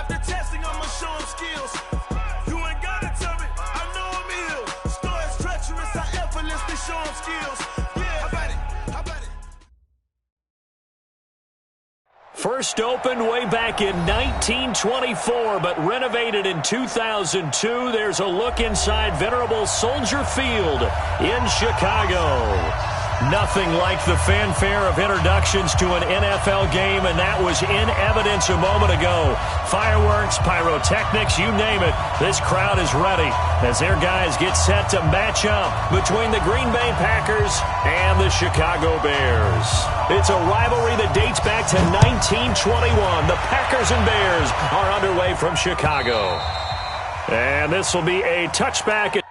After testing, I'ma show him skills. You ain't gotta tell me, I know I'm ill. Stories treacherous, I effortlessly show him skills. Yeah, how about it? How about it? First opened way back in 1924, but renovated in 2002. There's a look inside venerable Soldier Field in Chicago. Nothing like the fanfare of introductions to an NFL game, and that was in evidence a moment ago. Fireworks, pyrotechnics, you name it. This crowd is ready as their guys get set to match up between the Green Bay Packers and the Chicago Bears. It's a rivalry that dates back to 1921. The Packers and Bears are underway from Chicago. And this will be a touchback.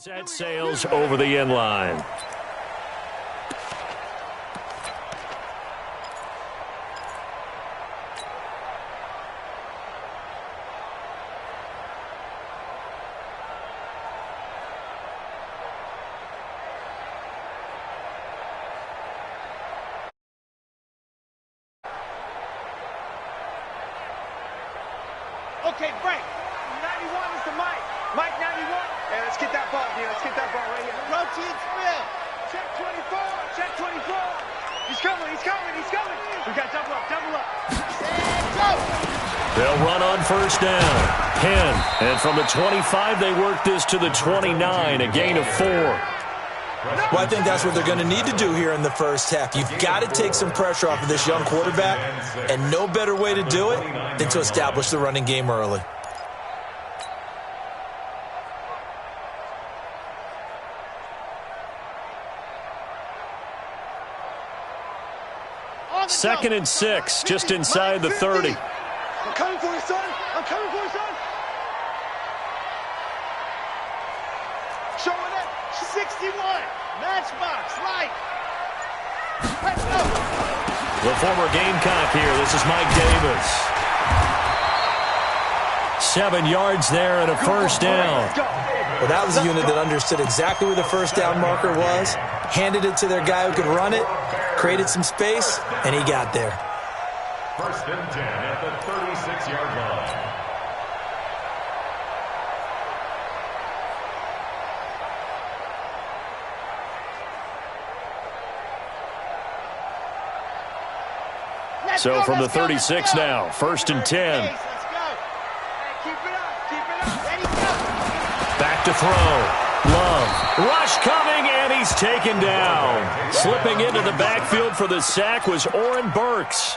That sails over the end line. Okay, Frank. 91 is the mic. Mike 91. Hey, let's get that ball here. Let's get that ball right here. Rotate spin. Check 24. Check 24. He's coming. He's coming. He's coming. We got double up. Double up. And go. They'll run on first down. Penn. And from the 25, they work this to the 29. A gain of 4. Well, I think that's what they're going to need to do here in the first half. You've got to take some pressure off of this young quarterback, and no better way to do it than to establish the running game early. Second and 6, just inside the 30. I'm coming for you, son. I'm coming for you, son. Showing it. 61. Matchbox. Right. Let's go. The former Gamecock here. This is Mike Davis. 7 yards there and a first down. Well, that was a unit that understood exactly where the first down marker was, handed it to their guy who could run it, created some space, and he got there. First and 10 at the 36-yard line. So from the 36 now, first and 10. Let's go. Keep it up. Keep it up. Ready, go. Back to throw. Love. Rush coming, and he's taken down. Slipping into the backfield for the sack was Oren Burks.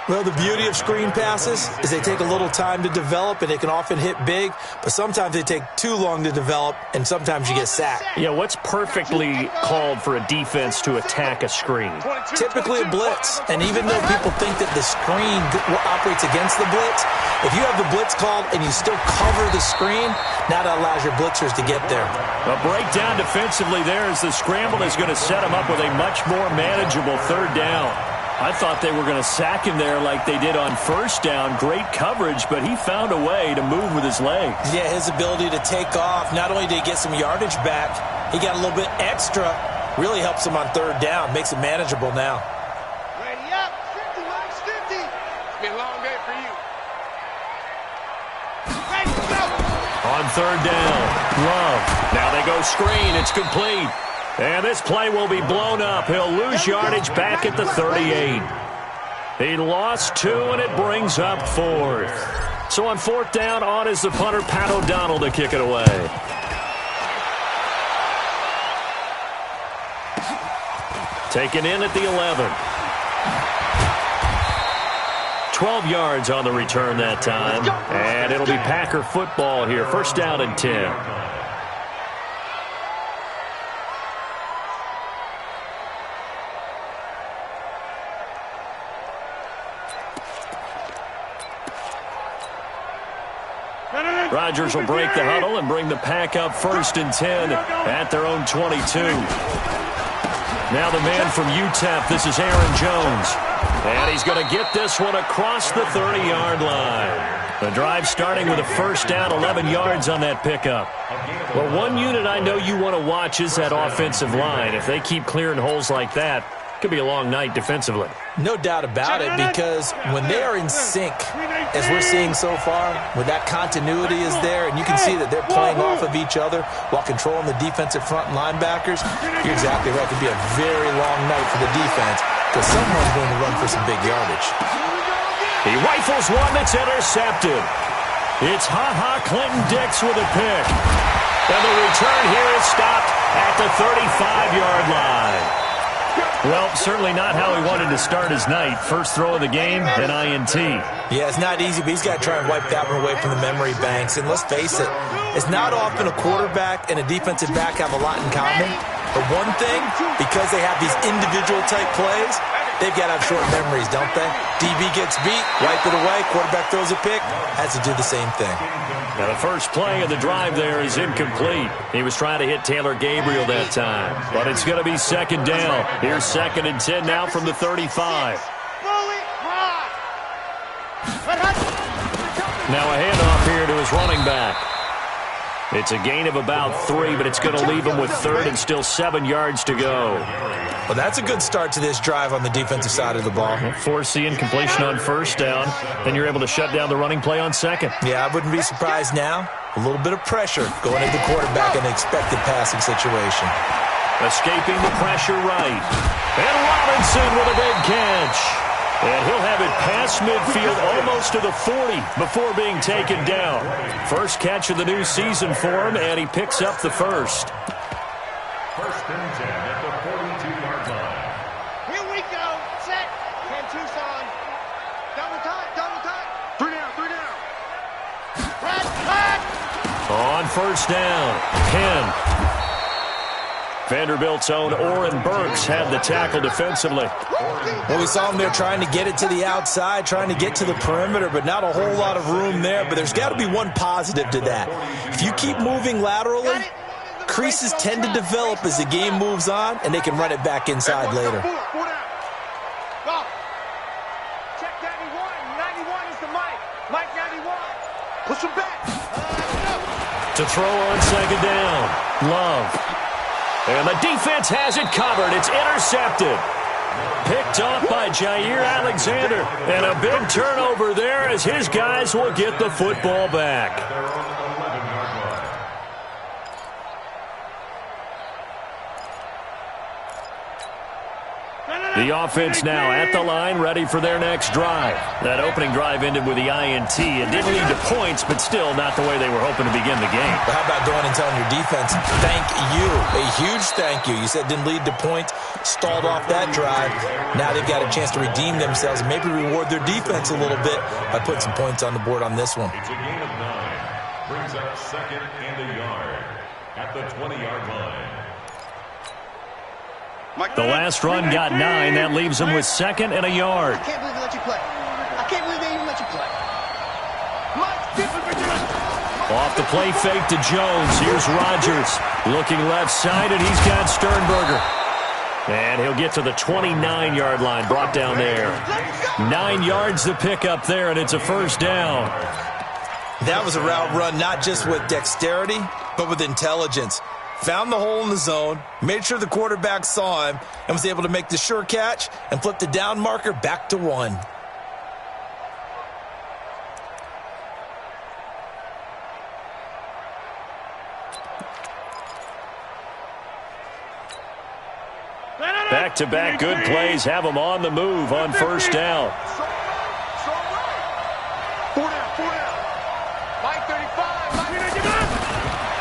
Well, the beauty of screen passes is they take a little time to develop, and they can often hit big, but sometimes they take too long to develop, and sometimes you get sacked. Yeah, what's perfectly called for a defense to attack a screen? Typically a blitz, and even though people think that the screen operates against the blitz, if you have the blitz called and you still cover the screen, now that allows your blitzers to get there. A breakdown defensively there as the scramble is going to set them up with a much more manageable third down. I thought they were going to sack him there like they did on first down. Great coverage, but he found a way to move with his legs. Yeah, his ability to take off, not only did he get some yardage back, he got a little bit extra. Really helps him on third down, makes it manageable now. Ready up. 50, Mike, 50. It's been a long day for you. Ready, go. On third down, Love. Now they go screen. It's complete. And this play will be blown up. He'll lose yardage back at the 38. He lost 2, and it brings up 4th. So on 4th down, on is the punter, Pat O'Donnell, to kick it away. Taken in at the 11. 12 yards on the return that time. And it'll be Packer football here. 1st down and 10. Rodgers will break the huddle and bring the Pack up 1st and 10 at their own 22. Now the man from UTEP, this is Aaron Jones. And he's going to get this one across the 30-yard line. The drive starting with a 1st down, 11 yards on that pickup. Well, one unit I know you want to watch is that offensive line. If they keep clearing holes like that, it could be a long night defensively. No doubt about it, because when they are in sync, as we're seeing so far, when that continuity is there, and you can see that they're playing off of each other while controlling the defensive front and linebackers, you're exactly right. It could be a very long night for the defense because someone's going to run for some big yardage. He rifles one that's intercepted. It's Ha-Ha Clinton-Dix with a pick. And the return here is stopped at the 35-yard line. Well, certainly not how he wanted to start his night. First throw of the game, an INT. Yeah, it's not easy, but he's got to try and wipe that one away from the memory banks. And let's face it, it's not often a quarterback and a defensive back have a lot in common. But one thing, because they have these individual type plays, they've got to have short memories, don't they? DB gets beat, wipe it away, quarterback throws a pick, has to do the same thing. Now the first play of the drive there is incomplete. He was trying to hit Taylor Gabriel that time. But it's going to be 2nd down. Here's 2nd and 10 now from the 35. Now a handoff here to his running back. It's a gain of about 3, but it's going to leave him with 3rd and still 7 yards to go. Well, that's a good start to this drive on the defensive side of the ball. Force the incompletion on 1st down, then you're able to shut down the running play on 2nd. Yeah, I wouldn't be surprised now. A little bit of pressure going into the quarterback in an expected passing situation. Escaping the pressure right. And Robinson with a big catch. And he'll have it past midfield almost to the 40 before being taken down. First catch of the new season for him, and he picks up the 1st. 1st and 10 at the 42-yard line. Here we go. Set. 10 Tucson. Double time. 3 down. Red. On 1st down, Penn. Vanderbilt's own Oren Burks had the tackle defensively. Well, we saw him there trying to get it to the outside, trying to get to the perimeter, but not a whole lot of room there. But there's got to be one positive to that. If you keep moving laterally, creases tend to develop as the game moves on, and they can run it back inside later. Check 91. 91 is the Mike. Mike 91. Push him back. To throw on 2nd down, Love. And the defense has it covered. It's intercepted. Picked off by Jair Alexander. And a big turnover there as his guys will get the football back. The offense now at the line, ready for their next drive. That opening drive ended with the INT. It didn't lead to points, but still not the way they were hoping to begin the game. But how about going and telling your defense, thank you, a huge thank you. You said it didn't lead to points, stalled off that drive. Now they've got a chance to redeem themselves and maybe reward their defense a little bit by putting some points on the board on this one. It's a gain of 9. Brings up 2nd and a yard at the 20-yard line. The last run got 9. That leaves him with 2nd and a yard. I can't believe they let you play. I can't believe they even let you play. Off the play fake to Jones. Here's Rodgers. Looking left side, and he's got Sternberger. And he'll get to the 29-yard line, brought down there. 9 yards to pick up there, and it's a 1st down. That was a route run not just with dexterity, but with intelligence. Found the hole in the zone, made sure the quarterback saw him, and was able to make the sure catch and flip the down marker back to 1. Back-to-back good plays have them on the move on first down. 4 down. Mike 35.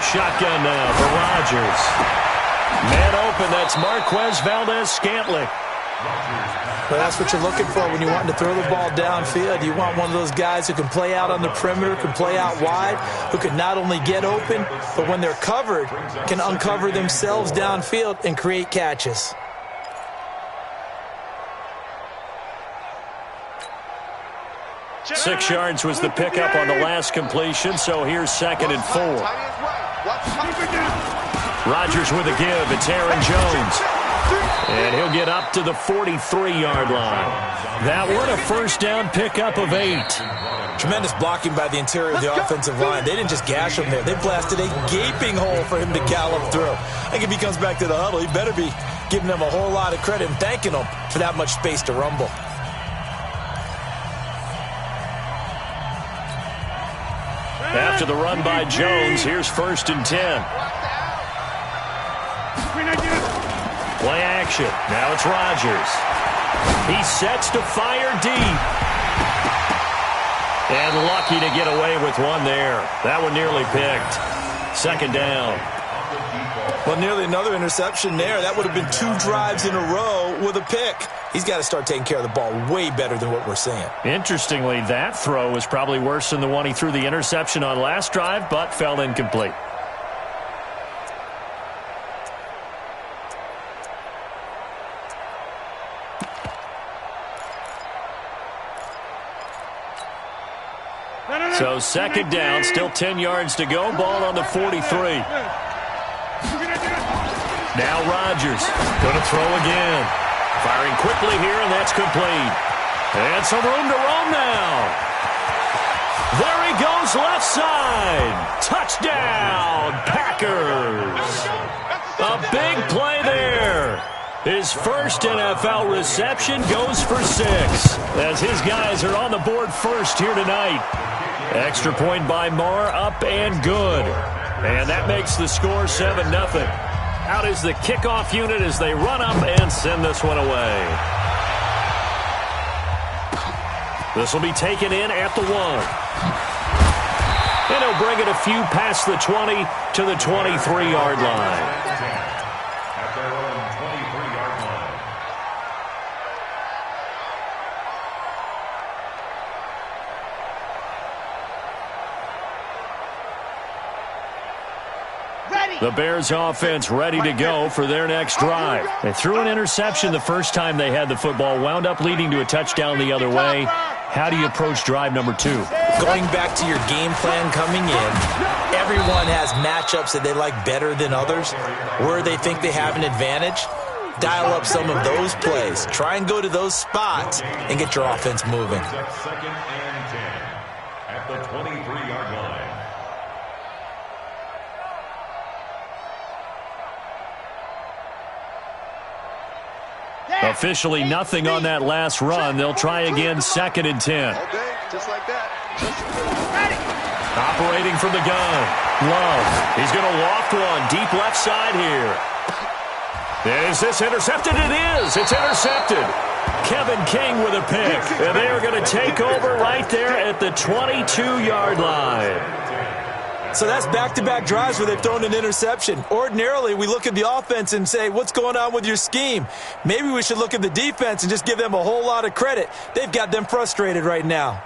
Shotgun now for Rodgers. Man open, that's Marquez Valdez-Scantling. Well, that's what you're looking for when you're wanting to throw the ball downfield. You want one of those guys who can play out on the perimeter, can play out wide, who can not only get open, but when they're covered, can uncover themselves downfield and create catches. Six yards was the pickup on the last completion, so here's 2nd and 4. Rodgers with a give. It's Aaron Jones. And he'll get up to the 43-yard line. That one, a first down pickup of 8. Tremendous blocking by the interior of the offensive line. They didn't just gash him there. They blasted a gaping hole for him to gallop through. I think if he comes back to the huddle, he better be giving them a whole lot of credit and thanking them for that much space to rumble. After the run by Jones, here's 1st and 10. Play action. Now it's Rodgers. He sets to fire deep. And lucky to get away with one there. That one nearly picked. 2nd down. Well, nearly another interception there. That would have been 2 drives in a row with a pick. He's got to start taking care of the ball way better than what we're seeing. Interestingly, that throw was probably worse than the one he threw the interception on last drive, but fell incomplete. So 2nd down, still 10 yards to go. Ball on the 43. Now Rodgers going to throw again. Firing quickly here, and that's complete. And some room to roam now. There he goes, left side. Touchdown, Packers. A big play there. His first NFL reception goes for 6, as his guys are on the board first here tonight. Extra point by Marr, up and good. And that makes the score 7-0. Out is the kickoff unit as they run up and send this one away. This will be taken in at the 1. And he'll bring it a few past the 20 to the 23-yard line. At their own 23-yard line. The Bears offense ready to go for their next drive. They threw an interception the first time they had the football, wound up leading to a touchdown the other way. How do you approach drive number 2? Going back to your game plan coming in, everyone has matchups that they like better than others, where they think they have an advantage. Dial up some of those plays. Try and go to those spots and get your offense moving. 2nd and 10 at the 23-yard line. Officially nothing on that last run. They'll try again, 2nd and 10. Okay, just like that. Operating from the gun. Love. He's going to loft one. Deep left side here. Is this intercepted? It is. It's intercepted. Kevin King with a pick. And they are going to take over right there at the 22-yard line. So that's back-to-back drives where they've thrown an interception. Ordinarily, we look at the offense and say, what's going on with your scheme? Maybe we should look at the defense and just give them a whole lot of credit. They've got them frustrated right now.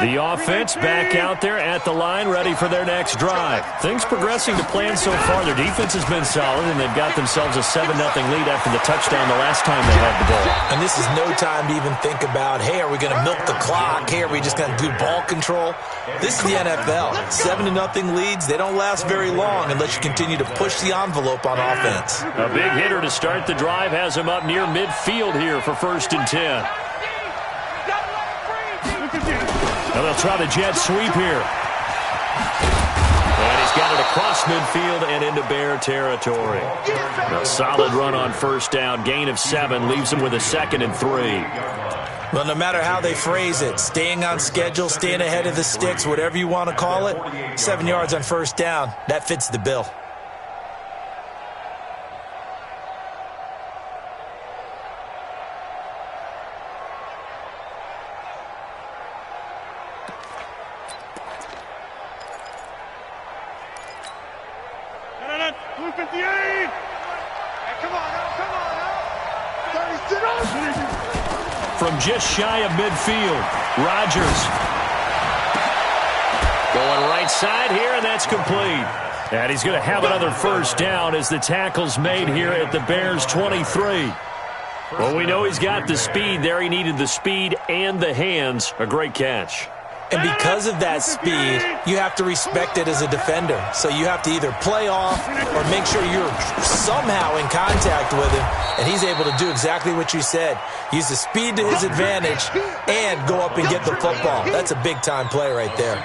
The offense back out there at the line, ready for their next drive. Things progressing to plan so far. Their defense has been solid, and they've got themselves a 7-0 lead after the touchdown the last time they had the ball. And this is no time to even think about, hey, are we going to milk the clock? Hey, are we just going to do ball control? This is the NFL. 7-0 leads, they don't last very long unless you continue to push the envelope on offense. A big hitter to start the drive has him up near midfield here for 1st and 10. Now they'll try the jet sweep here. And he's got it across midfield and into Bear territory. A solid run on first down. Gain of 7 leaves him with a 2nd and 3. Well, no matter how they phrase it, staying on schedule, staying ahead of the sticks, whatever you want to call it, 7 yards on first down, that fits the bill. From just shy of midfield, Rodgers going right side here, and that's complete. And he's going to have another first down as the tackle's made here at the Bears' 23. Well, we know he's got the speed there. He needed the speed and the hands. A great catch. And because of that speed, you have to respect it as a defender. So you have to either play off or make sure you're somehow in contact with him, and he's able to do exactly what you said. Use the speed to his advantage and go up and get the football. That's a big-time play right there.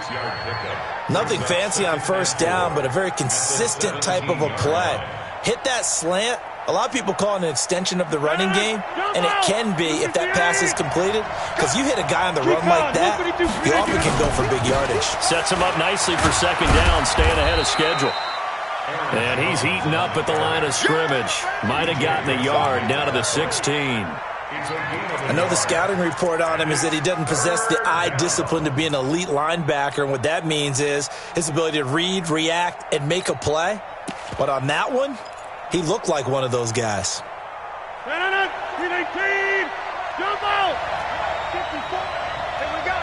Nothing fancy on first down, but a very consistent type of a play. Hit that slant. A lot of people call it an extension of the running game, and it can be if that pass is completed, because you hit a guy on the run like that, you often can go for big yardage. Sets him up nicely for second down, staying ahead of schedule. And he's heating up at the line of scrimmage. Might have gotten a yard down to the 16. I know the scouting report on him is that he doesn't possess the eye discipline to be an elite linebacker, and what that means is his ability to read, react, and make a play. But on that one, he looked like one of those guys. Jump out! 54. Here we go.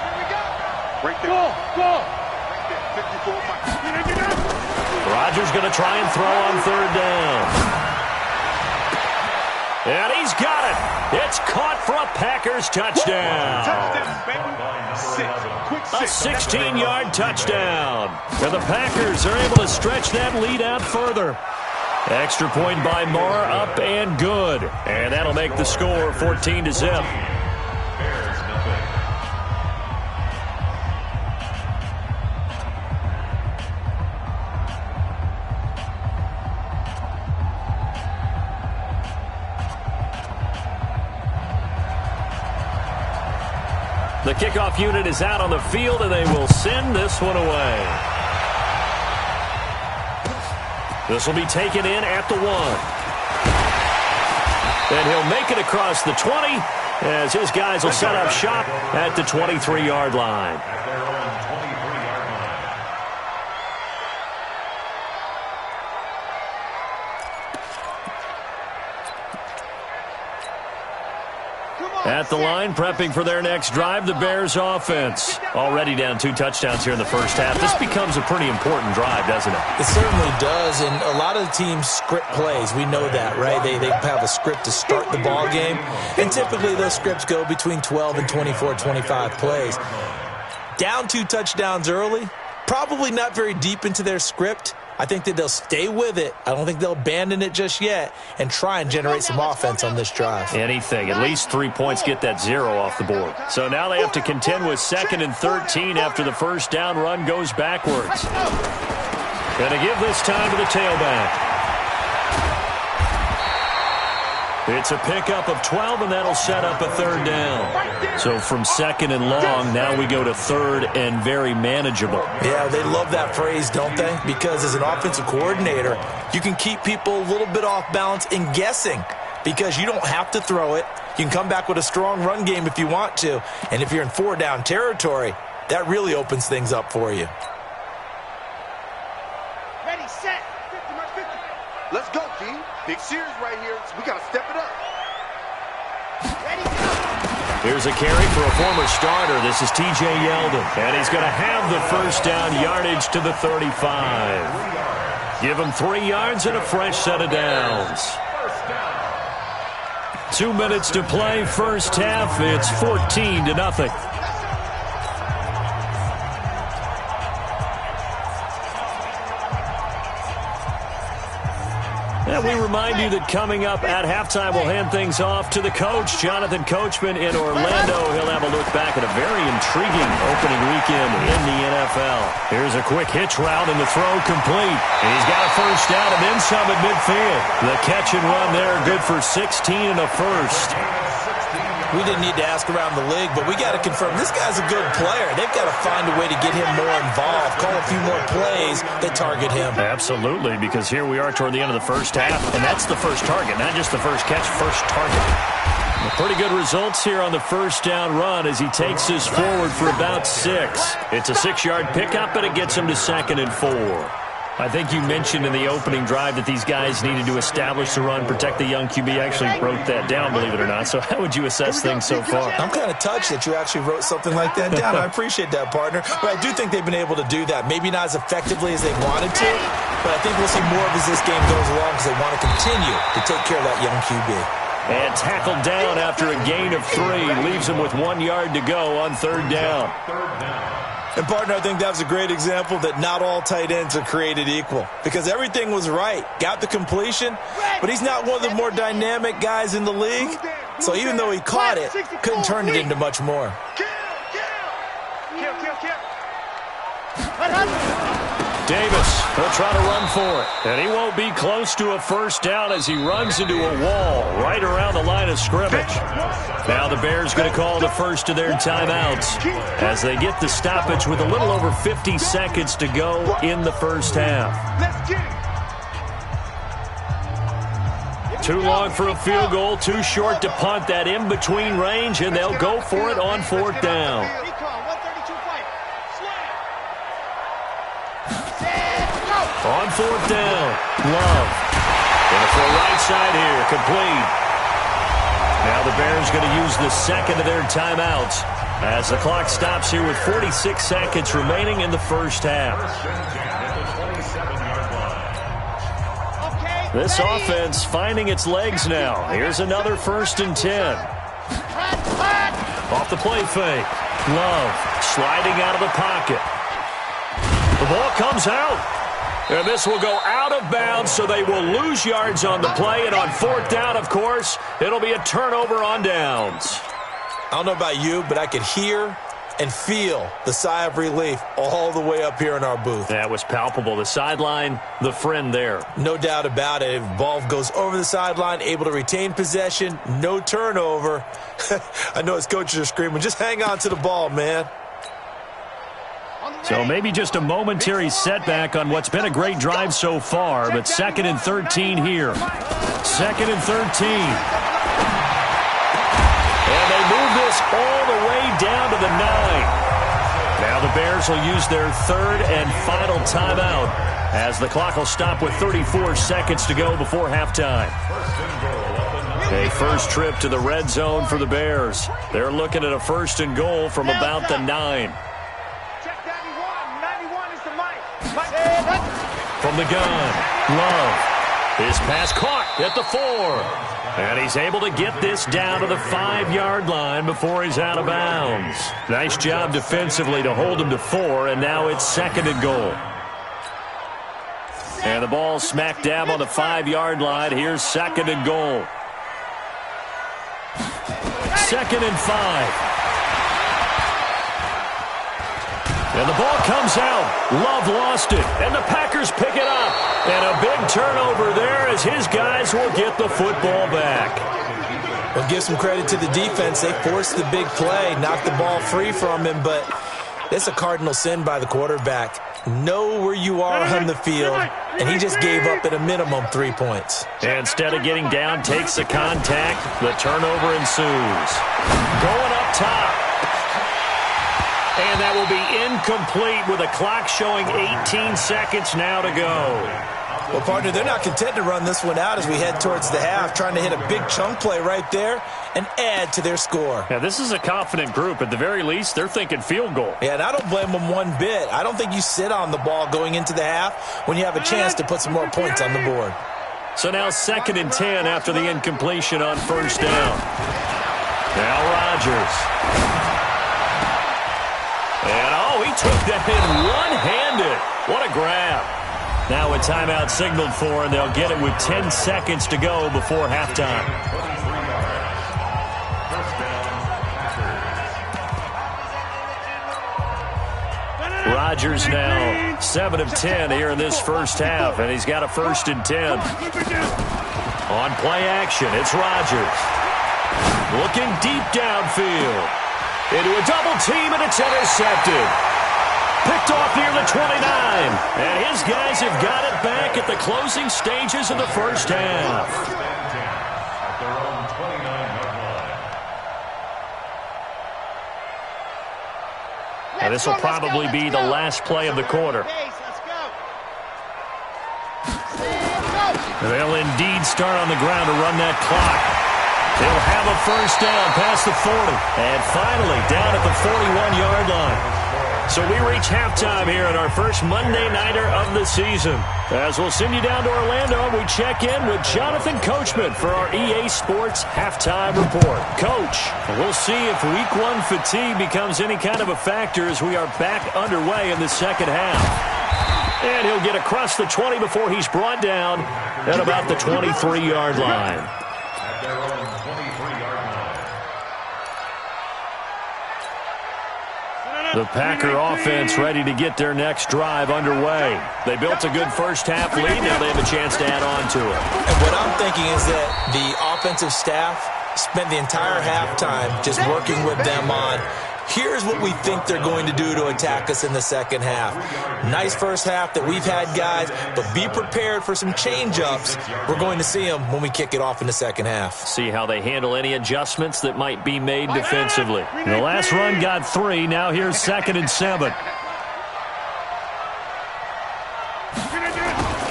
Right there. Go. Right there. 54. Rodgers going to try and throw on third down. And he's got it. It's caught for a Packers touchdown. A 16-yard touchdown. And the Packers are able to stretch that lead out further. Extra point by Moore, up and good. And that'll make the score 14-0. The kickoff unit is out on the field, and they will send this one away. This will be taken in at the 1. And he'll make it across the 20 as his guys will set up shop at the 23-yard line. At the line, prepping for their next drive, the Bears offense. Already down 2 touchdowns here in the first half. This becomes a pretty important drive, doesn't it? It certainly does, and a lot of the teams script plays. We know that, right? They have a script to start the ball game, and typically those scripts go between 12 and 24, 25 plays. Down 2 touchdowns early, probably not very deep into their script. I think that they'll stay with it. I don't think they'll abandon it just yet and try and generate some offense on this drive. Anything. At least 3 points get that 0 off the board. So now they have to contend with 2nd and 13 after the first down run goes backwards. Going to give this time to the tailback. It's a pickup of 12, and that'll set up a 3rd down. So from 2nd and long, now we go to 3rd and very manageable. Yeah, they love that phrase, don't they? Because as an offensive coordinator, you can keep people a little bit off balance and guessing because you don't have to throw it. You can come back with a strong run game if you want to. And if you're in 4-down territory, that really opens things up for you. Ready, set. 50. Let's go, G. Big series right here. We got to step it up. Ready, go. Here's a carry for a former starter. This is T.J. Yeldon. And he's going to have the first down yardage to the 35. Give him 3 yards and a fresh set of downs. 2 minutes to play, first half. It's 14-0. And we remind you that coming up at halftime, we'll hand things off to the coach, Jonathan Coachman in Orlando. He'll have a look back at a very intriguing opening weekend in the NFL. Here's a quick hitch route, and the throw complete. And he's got a first down and then some at midfield. The catch and run there, good for 16 and a first. We didn't need to ask around the league, but we got to confirm this guy's a good player. They've got to find a way to get him more involved, call a few more plays that target him. Absolutely, because here we are toward the end of the first half, and that's the first target, not just the first catch, first target. Pretty good results here on the first down run as he takes us forward for about 6. It's a 6-yard pickup, and it gets him to 2nd and 4. I think you mentioned in the opening drive that these guys needed to establish the run, protect the young QB. I actually wrote that down, believe it or not. So how would you assess things so far? I'm kind of touched that you actually wrote something like that down. I appreciate that, partner. But I do think they've been able to do that. Maybe not as effectively as they wanted to, but I think we'll see more of as this game goes along because they want to continue to take care of that young QB. And tackled down after a gain of 3. Leaves him with 1 yard to go on 3rd down. And, partner, I think that was a great example that not all tight ends are created equal because everything was right. Got the completion, but he's not one of the more dynamic guys in the league. So even though he caught it, couldn't turn it into much more. Davis will try to run for it, and he won't be close to a first down as he runs into a wall right around the line of scrimmage. Now the Bears going to call the first of their timeouts as they get the stoppage with a little over 50 seconds to go in the first half. Too long for a field goal, too short to punt that in-between range, and they'll go for it on 4th down. On 4th down, Love. And for the right side here, complete. Now the Bears going to use the second of their timeouts as the clock stops here with 46 seconds remaining in the first half. This offense finding its legs now. Here's another 1st and 10. Off the play fake. Love sliding out of the pocket. The ball comes out. And this will go out of bounds, so they will lose yards on the play. And on 4th down, of course, it'll be a turnover on downs. I don't know about you, but I could hear and feel the sigh of relief all the way up here in our booth. That was palpable. The sideline, the friend there. No doubt about it. If the ball goes over the sideline, able to retain possession, no turnover. I know his coaches are screaming, just hang on to the ball, man. So maybe just a momentary setback on what's been a great drive so far, but 2nd and 13 here. 2nd and 13. And they move this all the way down to the 9. Now the Bears will use their 3rd and final timeout as the clock will stop with 34 seconds to go before halftime. A first trip to the red zone for the Bears. They're looking at a 1st and goal from about the 9. From the gun, Love. His pass caught at the 4. And he's able to get this down to the 5-yard line before he's out of bounds. Nice job defensively to hold him to 4, and now it's 2nd and goal. And the ball smack dab on the 5-yard line. Here's 2nd and goal. 2nd and 5. And the ball comes out. Love lost it. And the Packers pick it up. And a big turnover there as his guys will get the football back. Well, give some credit to the defense. They forced the big play, knocked the ball free from him, but it's a cardinal sin by the quarterback. Know where you are on the field, and he just gave up at a minimum 3 points. And instead of getting down, takes the contact. The turnover ensues. Going up top. And that will be incomplete with a clock showing 18 seconds now to go. Well, partner, they're not content to run this one out as we head towards the half, trying to hit a big chunk play right there and add to their score. Yeah, this is a confident group. At the very least, they're thinking field goal. Yeah, and I don't blame them one bit. I don't think you sit on the ball going into the half when you have a chance to put some more points on the board. So now 2nd and 10 after the incompletion on 1st down. Now Rodgers. And, he took that in one-handed. What a grab. Now a timeout signaled for, and they'll get it with 10 seconds to go before halftime. Rodgers now 7 of 10 here in this first half, and he's got a 1st and 10. On play action, it's Rodgers. Looking deep downfield. Into a double team, and it's intercepted. Picked off near the 29. And his guys have got it back at the closing stages of the first half. At their own 29-yard line. And this will probably be the last play of the quarter. They'll indeed start on the ground to run that clock. They'll have a first down past the 40. And finally, down at the 41-yard line. So we reach halftime here at our first Monday Nighter of the season. As we'll send you down to Orlando, we check in with Jonathan Coachman for our EA Sports Halftime Report. Coach, we'll see if Week 1 fatigue becomes any kind of a factor as we are back underway in the second half. And he'll get across the 20 before he's brought down at about the 23-yard line. At their own 23-yard line. The Packer offense ready to get their next drive underway. They built a good first-half lead. Now they have a chance to add on to it. And what I'm thinking is that the offensive staff spent the entire halftime just working with them on here's what we think they're going to do to attack us in the second half. Nice first half that we've had, guys, but be prepared for some change-ups. We're going to see them when we kick it off in the second half. See how they handle any adjustments that might be made defensively. The last run got 3. Now here's 2nd and 7.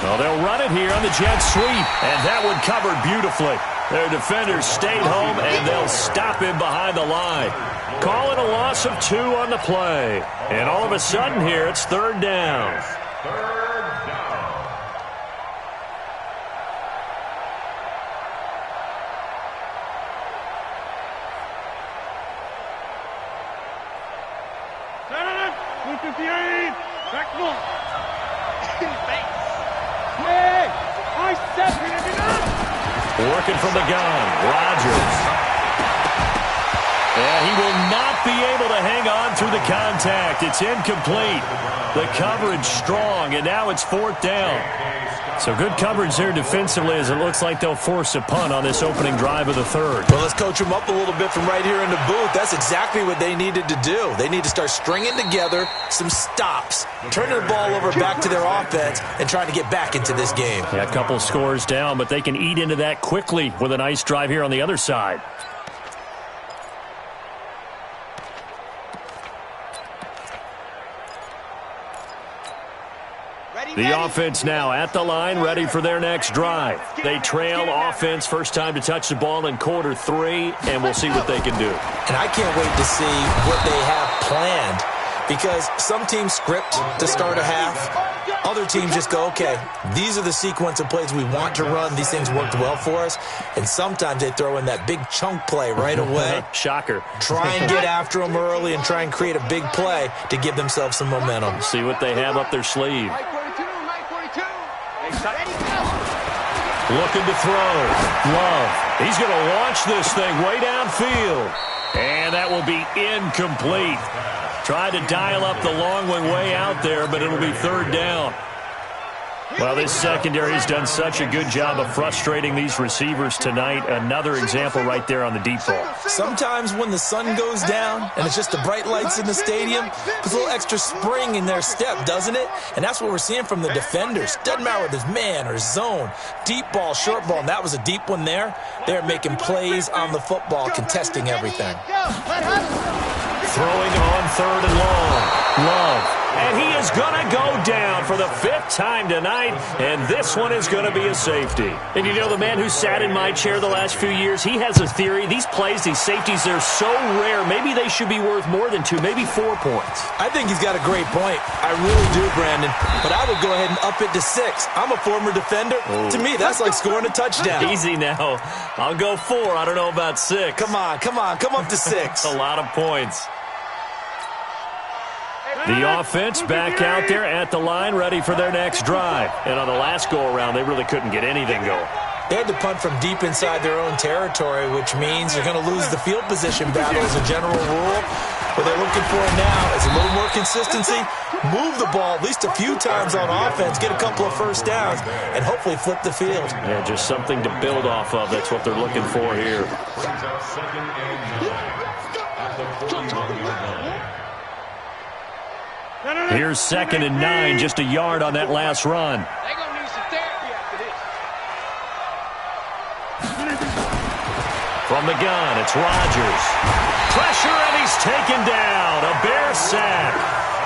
Well, they'll run it here on the jet sweep, and that one covered beautifully. Their defenders stayed home, and they'll stop him behind the line. Call it a loss of 2 on the play. And all of a sudden here, it's 3rd down. Third down. Working from the gun, Rodgers. And he will not be able to hang on through the contact. It's incomplete. The coverage strong, and now it's 4th down. So good coverage there defensively as it looks like they'll force a punt on this opening drive of the 3rd. Well, let's coach them up a little bit from right here in the booth. That's exactly what they needed to do. They need to start stringing together some stops, turning the ball over back to their offense, and trying to get back into this game. Yeah, a couple scores down, but they can eat into that quickly with a nice drive here on the other side. The offense now at the line, ready for their next drive. They trail offense, first time to touch the ball in quarter 3, and we'll see what they can do. And I can't wait to see what they have planned, because some teams script to start a half. Other teams just go, okay, these are the sequence of plays we want to run. These things worked well for us. And sometimes they throw in that big chunk play right away. Shocker. Try and get after them early and try and create a big play to give themselves some momentum. See what they have up their sleeve. Looking to throw. Love. He's going to launch this thing way downfield. And that will be incomplete. Tried to dial up the long one way out there, but it'll be 3rd down. Well, this secondary has done such a good job of frustrating these receivers tonight. Another example right there on the deep ball. Sometimes when the sun goes down and it's just the bright lights in the stadium, there's a little extra spring in their step, doesn't it? And that's what we're seeing from the defenders. Doesn't matter whether it's man or zone, deep ball, short ball, and that was a deep one there. They're making plays on the football, contesting everything. Throwing on 3rd and long. Love. And he is going to go down for the 5th time tonight, and this one is going to be a safety. And you know, the man who sat in my chair the last few years, he has a theory. These plays, these safeties, they're so rare. Maybe they should be worth more than 2, maybe 4 points. I think he's got a great point. I really do, Brandon. But I would go ahead and up it to 6. I'm a former defender. Ooh. To me, that's like scoring a touchdown. Easy now. I'll go 4. I don't know about 6. Come on. Come up to 6. A lot of points. The offense back out there at the line, ready for their next drive. And on the last go-around, they really couldn't get anything going. They had to punt from deep inside their own territory, which means you're going to lose the field position battle as a general rule. What they're looking for now is a little more consistency, move the ball at least a few times on offense, get a couple of first downs, and hopefully flip the field. Yeah, just something to build off of. That's what they're looking for here. Brings up 2nd and 9 at the 41-yard line. Here's 2nd and 9, just a yard on that last run. They're going to need some therapy after this. From the gun, it's Rodgers. Pressure, and he's taken down. A Bear sack.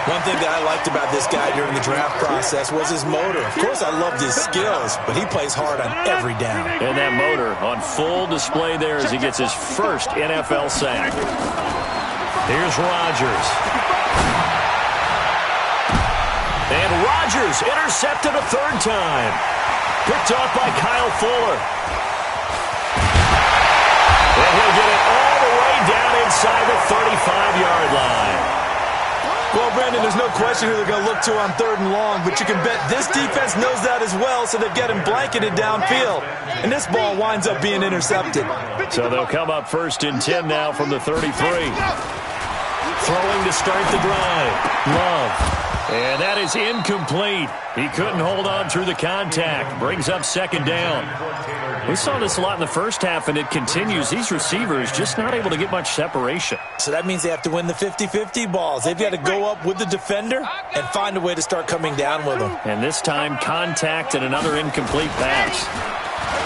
One thing that I liked about this guy during the draft process was his motor. Of course, I loved his skills, but he plays hard on every down. And that motor on full display there as he gets his first NFL sack. Here's Rodgers. And Rodgers intercepted a third time. Picked off by Kyle Fuller. And he'll get it all the way down inside the 35-yard line. Well, Brandon, there's no question who they're going to look to on 3rd and long, but you can bet this defense knows that as well, so they've got him blanketed downfield. And this ball winds up being intercepted. So they'll come up 1st and 10 now from the 33. Throwing to start the drive. Love. And that is incomplete. He couldn't hold on through the contact. Brings up 2nd down. We saw this a lot in the first half, and it continues. These receivers just not able to get much separation. So that means they have to win the 50-50 balls. They've got to go up with the defender and find a way to start coming down with them. And this time, contact and another incomplete pass.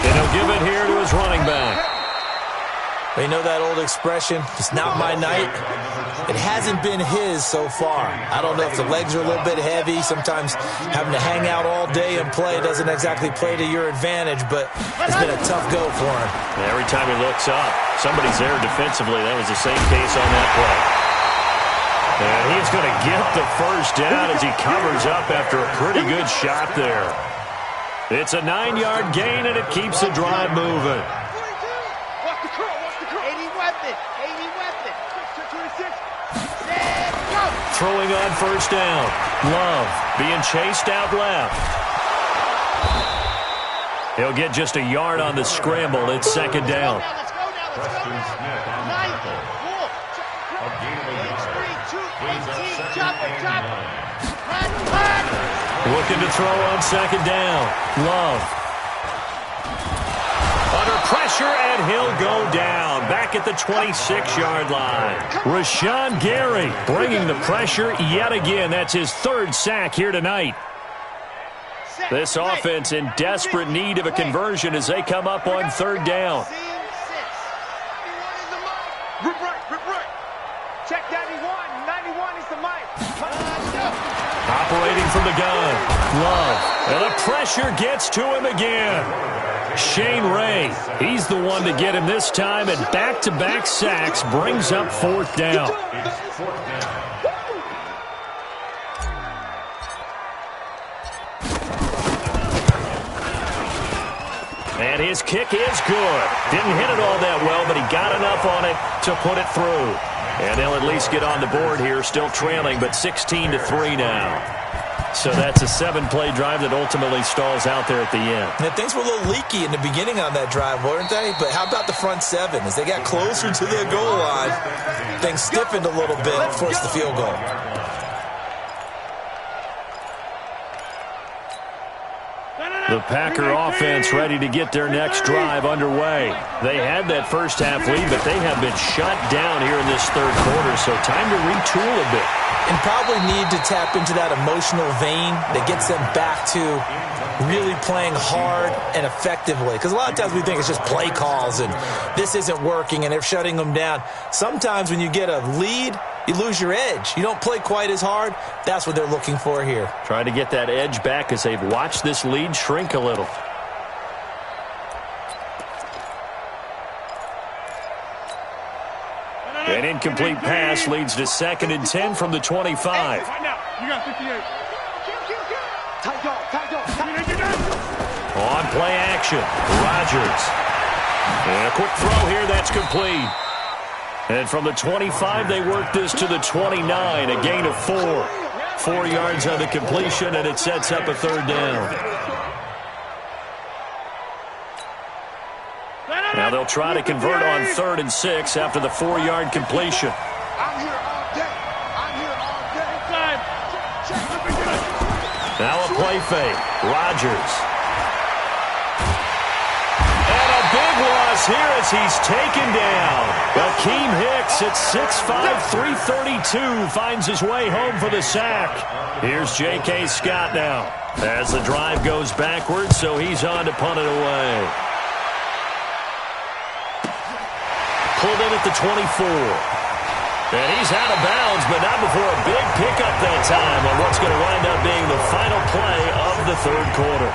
And he'll give it here to his running back. You know that old expression, it's not my night? It hasn't been his so far. I don't know if the legs are a little bit heavy. Sometimes having to hang out all day and play doesn't exactly play to your advantage, but it's been a tough go for him. And every time he looks up, somebody's there defensively. That was the same case on that play. And he's going to get the first down as he covers up after a pretty good shot there. It's a 9-yard gain, and it keeps the drive moving. Throwing on 1st down. Love being chased out left. He'll get just a yard on the scramble. It's 2nd down. Preston Smith on the tackle. A gain of a yard. Brings up 2nd and 9. Looking to throw on 2nd down. Love. Under pressure, and he'll go down. Back at the 26-yard line. Rashawn Gary bringing the pressure yet again. That's his 3rd sack here tonight. This offense in desperate need of a conversion as they come up on 3rd down. Check 91. 91 is the mic. Operating from the gun. Love. And the pressure gets to him again. Shane Ray, he's the one to get him this time, and back-to-back sacks brings up 4th down. And his kick is good. Didn't hit it all that well, but he got enough on it to put it through. And they'll at least get on the board here, still trailing, but 16-3 now. So that's a 7-play drive that ultimately stalls out there at the end. Now, things were a little leaky in the beginning on that drive, weren't they? But how about the front 7? As they got closer to the goal line, things stiffened a little bit, forced the field goal. The Packer offense ready to get their next drive underway. They had that first half lead, but they have been shut down here in this 3rd quarter, so time to retool a bit. And probably need to tap into that emotional vein that gets them back to really playing hard and effectively. Because a lot of times we think it's just play calls and this isn't working and they're shutting them down. Sometimes when you get a lead, you lose your edge. You don't play quite as hard. That's what they're looking for here. Trying to get that edge back as they've watched this lead shrink a little. An incomplete pass leads to 2nd and 10 from the 25. Right now, you got 58. Tight dog. On play action, Rodgers. And a quick throw here, that's complete. And from the 25, they work this to the 29, a gain of 4. 4 yards on the completion, and it sets up a 3rd down. Now they'll try to convert on 3rd and 6 after the 4-yard completion. I'm here all day. play fake. Rodgers. And a big loss here as he's taken down. Akeem Hicks at 6'5", 332 finds his way home for the sack. Here's J.K. Scott now as the drive goes backwards, so he's on to punt it away. Pulled in at the 24. And he's out of bounds, but not before a big pickup that time on what's going to wind up being the final play of the third quarter.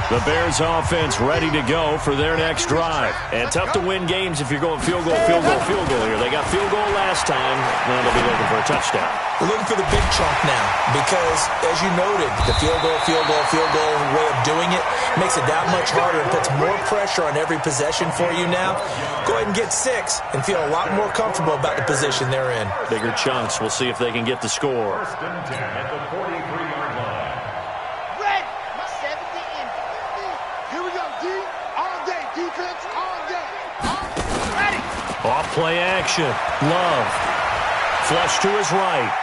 The Bears offense ready to go for their next drive. And tough to win games if you're going field goal, field goal, field goal here. They got field goal last time. Now they'll be looking for a touchdown. We're looking for the big chunk now because, as you noted, the field goal way of doing it makes it that much harder and puts more pressure on every possession for you now. Go ahead and get 6 and feel a lot more comfortable about the position they're in. Bigger chunks. We'll see if they can get the score. First and 10 at the 43-yard line. Red, 70 in. Here we go, D. All day. Defense, all day. Ready. Off play action. Love. Flush to his right.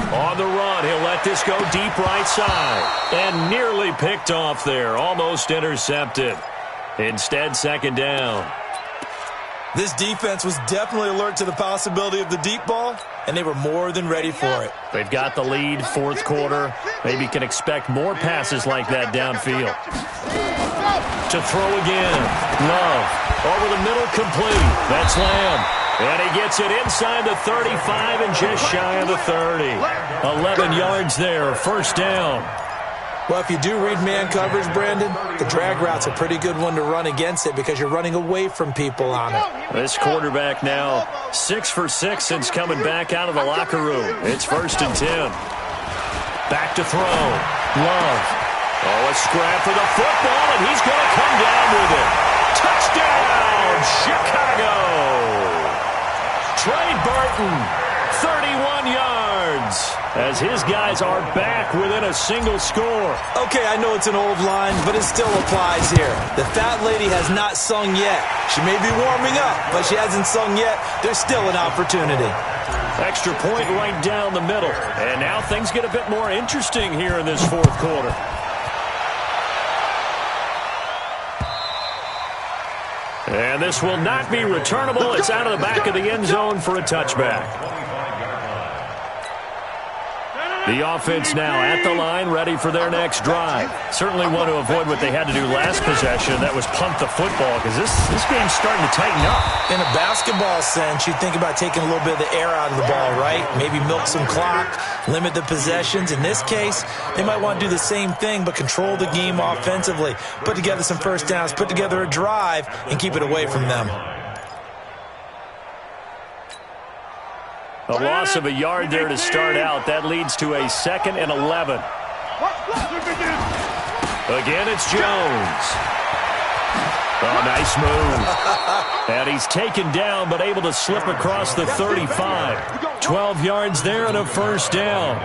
On the run, he'll let this go deep right side. And nearly picked off there. Almost intercepted. Instead, second down. This defense was definitely alert to the possibility of the deep ball, and they were more than ready for it. They've got the lead, fourth quarter. Maybe can expect more passes like that downfield. To throw again. Love. Over the middle, complete. That's Lamb. And he gets it inside the 35 and just shy of the 30. 11 yards there, first down. Well, if you do read man coverage, Brandon, the drag route's a pretty good one to run against it because you're running away from people on it. This quarterback now 6 for 6 since coming back out of the locker room. It's first and 10. Back to throw. Love. Oh, a scrap for the football, and he's going to come down with it. Touchdown, Chicago! Trey Burton, 31 yards, as his guys are back within a single score. Okay, I know it's an old line, but it still applies here. The fat lady has not sung yet. She may be warming up, but she hasn't sung yet. There's still an opportunity. Extra point right down the middle. And now things get a bit more interesting here in this fourth quarter. And this will not be returnable. It's out of the back of the end zone for a touchback. The offense now at the line, ready for their next drive. Certainly want to avoid what they had to do last possession. That was punt the football, because this game's starting to tighten up. In a basketball sense, you think about taking a little bit of the air out of the ball, right? Maybe milk some clock, limit the possessions. In this case, they might want to do the same thing, but control the game offensively. Put together some first downs, put together a drive, and keep it away from them. A loss of a yard there to start out. That leads to a 2nd and 11. Again, it's Jones. Oh, nice move. And he's taken down, but able to slip across the 35. 12 yards there and a first down.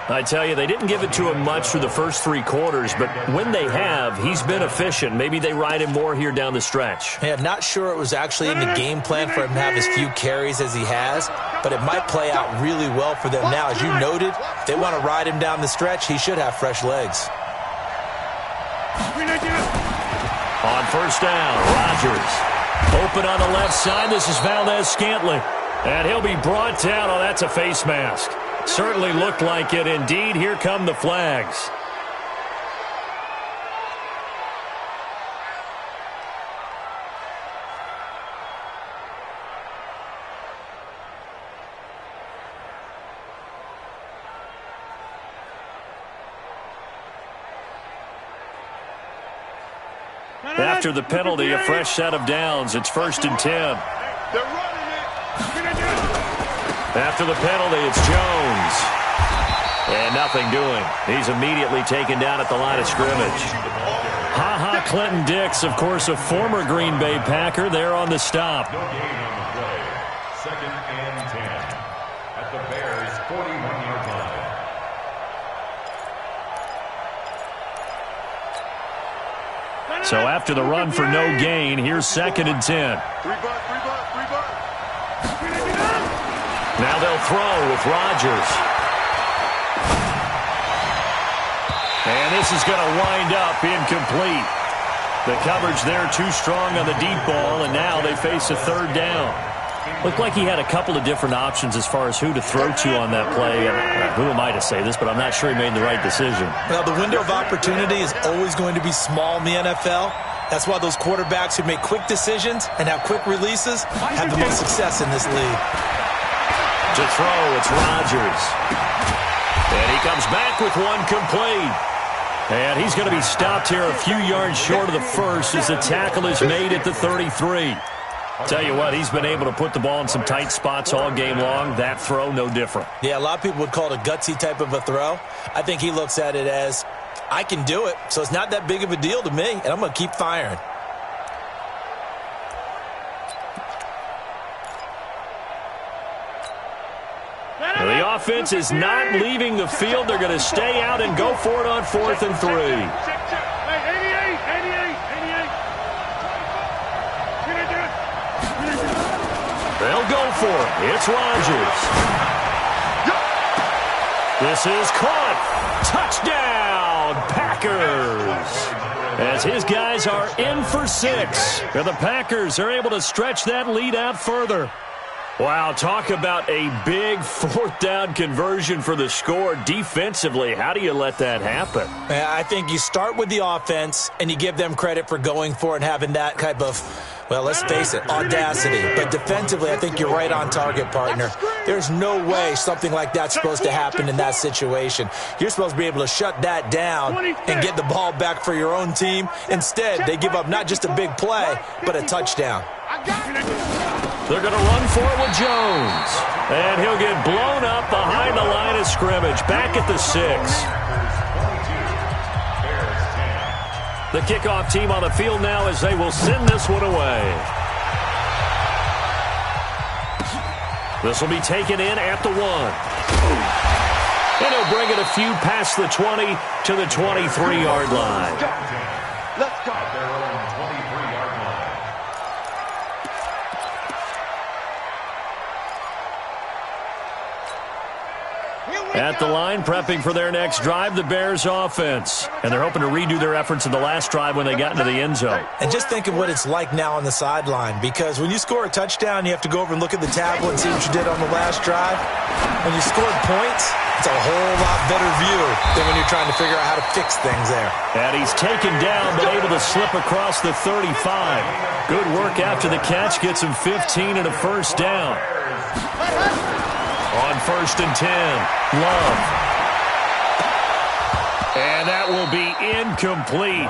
I tell you, they didn't give it to him much through the first 3 quarters, but when they have, he's been efficient. Maybe they ride him more here down the stretch. Yeah, not sure it was actually in the game plan for him to have as few carries as he has, but it might play out really well for them now. As you noted, if they want to ride him down the stretch, he should have fresh legs. On first down, Rodgers. Open on the left side. This is Valdez-Scantling. And he'll be brought down. Oh, that's a face mask. Certainly looked like it. Indeed, here come the flags. After the penalty, a fresh set of downs. It's first and 10. They're running it. After the penalty, it's Jones. And nothing doing. He's immediately taken down at the line of scrimmage. Ha-ha, Clinton Dix, of course, a former Green Bay Packer, there on the stop. No gain on the play. 2nd and 10 at the Bears' 41-yard line. So after the run for no gain, here's 2nd and 10. Now they'll throw with Rodgers. And this is going to wind up incomplete. The coverage there too strong on the deep ball, and now they face a third down. Looked like he had a couple of different options as far as who to throw to on that play. And who am I to say this, but I'm not sure he made the right decision. Well, the window of opportunity is always going to be small in the NFL. That's why those quarterbacks who make quick decisions and have quick releases have the most success in this league. To throw, it's Rodgers. And he comes back with one complete. And he's going to be stopped here a few yards short of the first as the tackle is made at the 33. Tell you what, he's been able to put the ball in some tight spots all game long. That throw, no different. Yeah, a lot of people would call it a gutsy type of a throw. I think he looks at it as, I can do it, so it's not that big of a deal to me, and I'm going to keep firing. The offense is not leaving the field. They're going to stay out and go for it on 4th and 3. They'll go for it. It's Rodgers. This is caught. Touchdown, Packers. As his guys are in for 6. And the Packers are able to stretch that lead out further. Wow, talk about a big 4th down conversion for the score. Defensively, how do you let that happen? I think you start with the offense, and you give them credit for going for it and having that type of, well, let's face it, audacity. But defensively, I think you're right on target, partner. There's no way something like that's supposed to happen in that situation. You're supposed to be able to shut that down and get the ball back for your own team. Instead, they give up not just a big play, but a touchdown. They're going to run for it with Jones. And he'll get blown up behind the line of scrimmage. Back at the 6. The kickoff team on the field now as they will send this one away. This will be taken in at the 1. And he'll bring it a few past the 20 to the 23-yard line. Let's go. At the line, prepping for their next drive, the Bears offense. And they're hoping to redo their efforts in the last drive when they got into the end zone. And just think of what it's like now on the sideline, because when you score a touchdown, you have to go over and look at the tablet and see what you did on the last drive. When you scored points, it's a whole lot better view than when you're trying to figure out how to fix things there. And he's taken down, but able to slip across the 35. Good work after the catch, gets him 15 and a first down. On 1st and 10, Love. And that will be incomplete.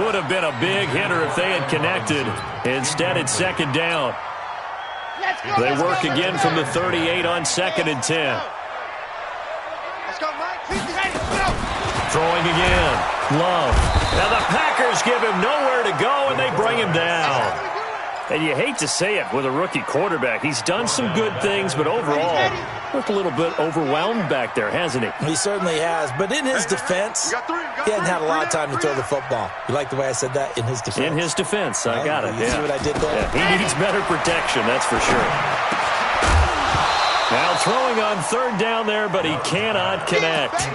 Would have been a big hitter if they had connected. Instead, it's 2nd down. They work again from the 38 on 2nd and 10. Throwing again, Love. Now the Packers give him nowhere to go, and they bring him down. And you hate to say it with a rookie quarterback. He's done some good things, but overall, looked a little bit overwhelmed back there, hasn't he? He certainly has. But in his defense, he hasn't had a lot of time to throw the football. You like the way I said that? In his defense. In his defense. I got it. You see what I did there? Yeah, he needs better protection, that's for sure. Now throwing on 3rd down there, but he cannot connect.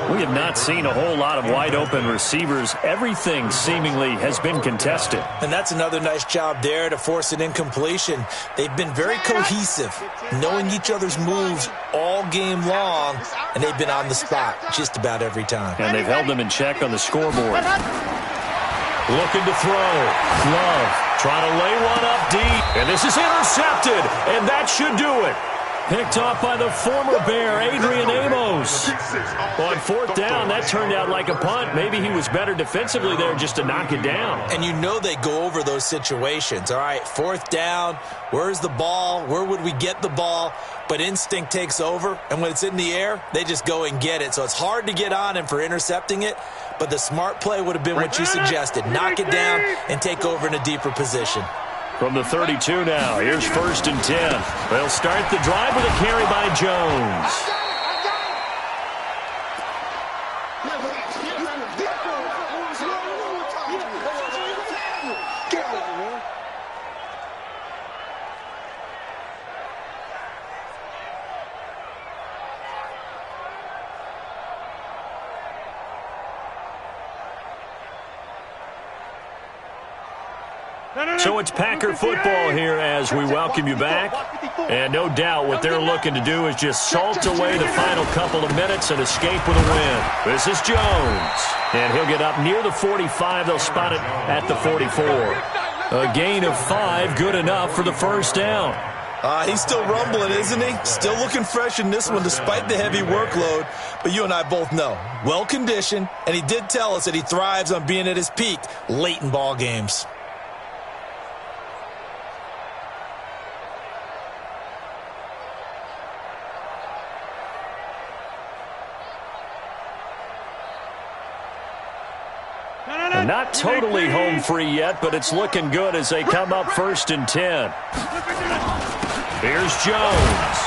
We have not seen a whole lot of wide-open receivers. Everything seemingly has been contested. And that's another nice job there to force an incompletion. They've been very cohesive, knowing each other's moves all game long, and they've been on the spot just about every time. And they've held them in check on the scoreboard. Looking to throw. Love trying to lay one up deep. And this is intercepted, and that should do it. Picked off by the former Bear, Adrian Amos. On 4th down, that turned out like a punt. Maybe he was better defensively there just to knock it down. And you know they go over those situations. All right, 4th down, where's the ball? Where would we get the ball? But instinct takes over, and when it's in the air, they just go and get it. So it's hard to get on him for intercepting it, but the smart play would have been what you suggested. Knock it down and take over in a deeper position. From the 32 now, here's 1st and 10. They'll start the drive with a carry by Jones. So it's Packer football here as we welcome you back. And no doubt what they're looking to do is just salt away the final couple of minutes and escape with a win. This is Jones. And he'll get up near the 45. They'll spot it at the 44. A gain of 5, good enough for the first down. He's still rumbling, isn't he? Still looking fresh in this one despite the heavy workload. But you and I both know, well-conditioned, and he did tell us that he thrives on being at his peak late in ball games. And not totally home free yet, but it's looking good as they come up 1st and 10. Here's Jones.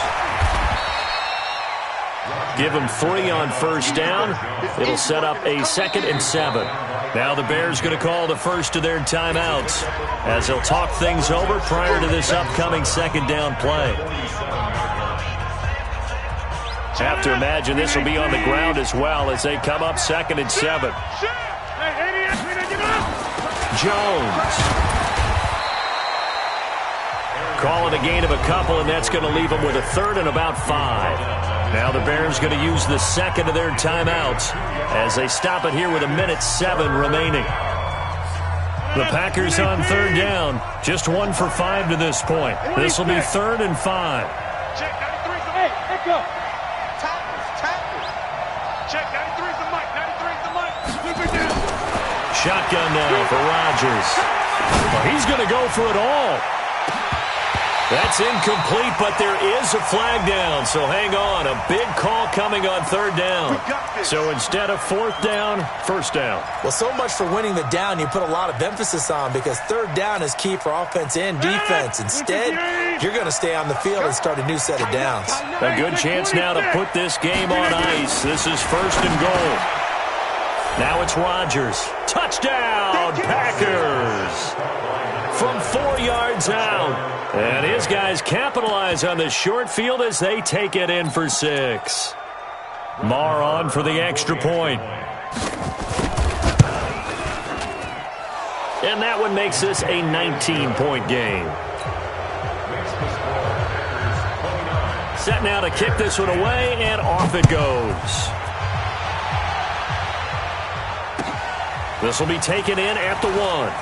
Give him 3 on first down. It'll set up a 2nd and 7. Now the Bears going to call the first of their timeouts as they'll talk things over prior to this upcoming 2nd down play. Have to imagine this will be on the ground as well as they come up 2nd and 7. Jones. Calling a gain of a couple, and that's going to leave them with a 3rd and about 5. Now the Bears going to use the 2nd of their timeouts as they stop it here with 1:07 remaining. The Packers on 3rd down. Just 1 for 5 to this point. This will be 3rd and 5. Check 93's the mic. Let go. Tackles. Check 93's the mic. 93's the mic. Slip it down. Shotgun now for Rodgers. Well, he's going to go for it all. That's incomplete, but there is a flag down, so hang on. A big call coming on 3rd down. So instead of 4th down, 1st down. Well, so much for winning the down you put a lot of emphasis on because 3rd down is key for offense and defense. Instead, you're going to stay on the field and start a new set of downs. A good chance now to put this game on ice. This is 1st and goal. Now it's Rodgers. Touchdown, Packers! From 4 yards out. And his guys capitalize on the short field as they take it in for 6. Marr on for the extra point. And that one makes this a 19-point game. Set now to kick this one away, and off it goes. This will be taken in at the 1.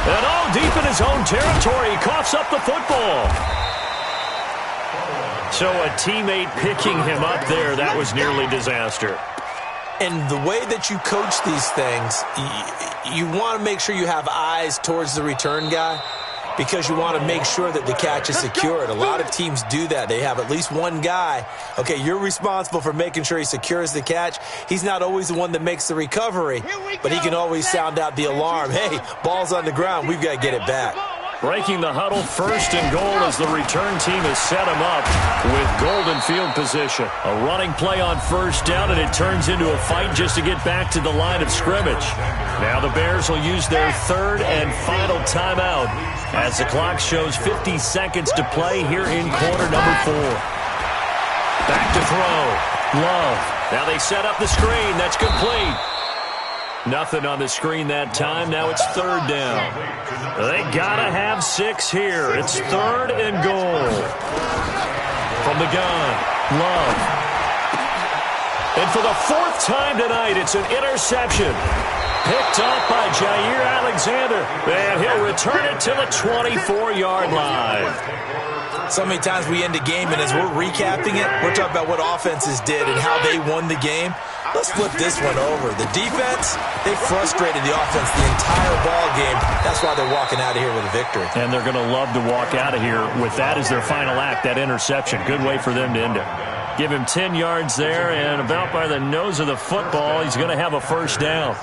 And deep in his own territory, he coughs up the football. So a teammate picking him up there, that was nearly disaster. And the way that you coach these things, you want to make sure you have eyes towards the return guy because you want to make sure that the catch is secured. A lot of teams do that. They have at least one guy. Okay, you're responsible for making sure he secures the catch. He's not always the one that makes the recovery, but he can always sound out the alarm. Hey, ball's on the ground. We've got to get it back. Breaking the huddle, 1st and goal as the return team has set him up with golden field position. A running play on 1st down, and it turns into a fight just to get back to the line of scrimmage. Now the Bears will use their 3rd and final timeout as the clock shows 50 seconds to play here in quarter number 4. Back to throw. Love. Now they set up the screen. That's complete. Nothing on the screen that time. Now it's 3rd down. They gotta have 6 here. It's 3rd and goal. From the gun, Love. And for the 4th time tonight, it's an interception. Picked off by Jair Alexander. And he'll return it to the 24-yard line. So many times we end a game, and as we're recapping it, we're talking about what offenses did and how they won the game. Let's flip this one over. The defense, they frustrated the offense the entire ball game. That's why they're walking out of here with a victory. And they're going to love to walk out of here with that as their final act, that interception. Good way for them to end it. Give him 10 yards there, and about by the nose of the football, he's going to have a 1st down.